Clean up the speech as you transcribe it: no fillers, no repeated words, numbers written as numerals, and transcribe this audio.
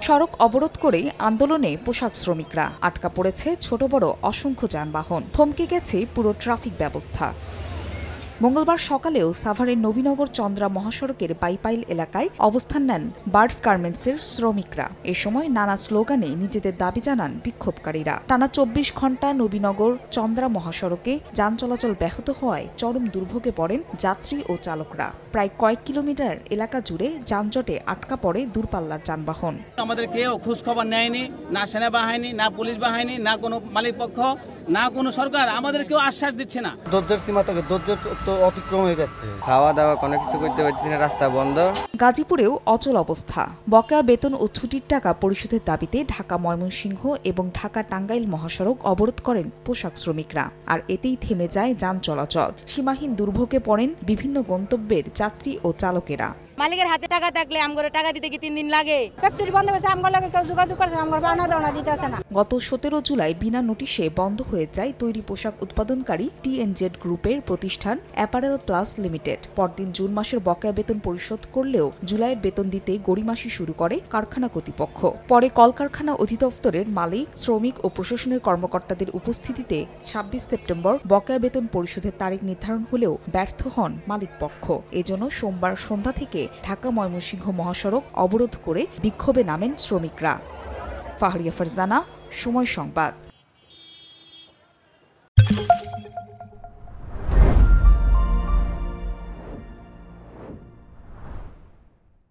সড়ক অবরোধ করে আন্দোলনে পোশাক শ্রমিকরা। আটকা পড়েছে ছোট বড় অসংখ্য যানবাহন, থমকে গেছে পুরো ট্রাফিক ব্যবস্থা। মঙ্গলবার সকালেও সাভারের নবীনগর চন্দ্রা মহাসড়কের বাইপাইল এলাকায় অবস্থান নেন বার্ডস গার্মেন্টসের শ্রমিকরা। এ সময় নানা স্লোগানে নিজেদের দাবি জানান বিক্ষোভকারীরা। টানা ২৪ ঘণ্টা নবীনগর চন্দ্রা মহাসড়কে যান চলাচল ব্যাহত হওয়ায় চরম দুর্ভোগে পড়েন যাত্রী ও চালকরা। প্রায় কয়েক কিলোমিটার এলাকা জুড়ে যানজটে আটকা পড়ে দূরপাল্লার যানবাহন। আমাদের কেউ খোঁজ খবর নেয়নি, না সেনাবাহিনী, না পুলিশ বাহিনী, না কোনো মালিক পক্ষ, না কোনো সরকার আমাদের কেউ আশ্বাস দিচ্ছে না। ধৈর্যের সীমা থেকে ধৈর্য তো অতিক্রম হয়ে যাচ্ছে। খাওয়া দাওয়া কোনো কিছু করতে পারছি না, রাস্তা বন্ধ। গাজীপুরেও অচল অবস্থা। বকেয়া বেতন ও ছুটির টাকা পরিশোধের দাবিতে ঢাকা ময়মনসিংহ এবং ঢাকা টাঙ্গাইল মহাসড়ক অবরোধ করেন পোশাক শ্রমিকরা। আর এতেই থেমে যায় যান চলাচল। সীমাহীন দুর্ভোগে পড়েন বিভিন্ন গন্তব্যের যাত্রী ও চালকেরা। মালিকের হাতে টাকা থাকলে আমগরে টাকা দিতে কি ৩ দিন লাগে? ফ্যাক্টরি বন্ধ করেছে, আমগর লাগে কেউ যোগাযোগ করছে, আমগর পাওনা দাওনা দিতেছে না। গত ১৭ জুলাই বিনা নোটিশে বন্ধ হয়ে যায় তৈরি পোশাক উৎপাদনকারী টিএনজেড গ্রুপের প্রতিষ্ঠান অ্যাপারেল প্লাস লিমিটেড। পরদিন জুন মাসের বকেয়া বেতন পরিশোধ করলেও জুলাইয়ের বেতন দিতে গড়িমাসি শুরু করে কারখানা কর্তৃপক্ষ। পরে কলকারখানা অধিদপ্তরের মালিক, শ্রমিক ও প্রশাসনের কর্মকর্তাদের উপস্থিতিতে ২৬ সেপ্টেম্বর বকেয়া বেতন পরিশোধের তারিখ নির্ধারণ হলেও ব্যর্থ হন মালিক পক্ষ। এজন্য সোমবার সন্ধ্যা থেকে ঢাকা ময়মনসিংহ মহাসড়ক অবরোধ করে বিক্ষোভে নামেন শ্রমিকরা। ফাহরিয়া ফারজানা, সময় সংবাদ।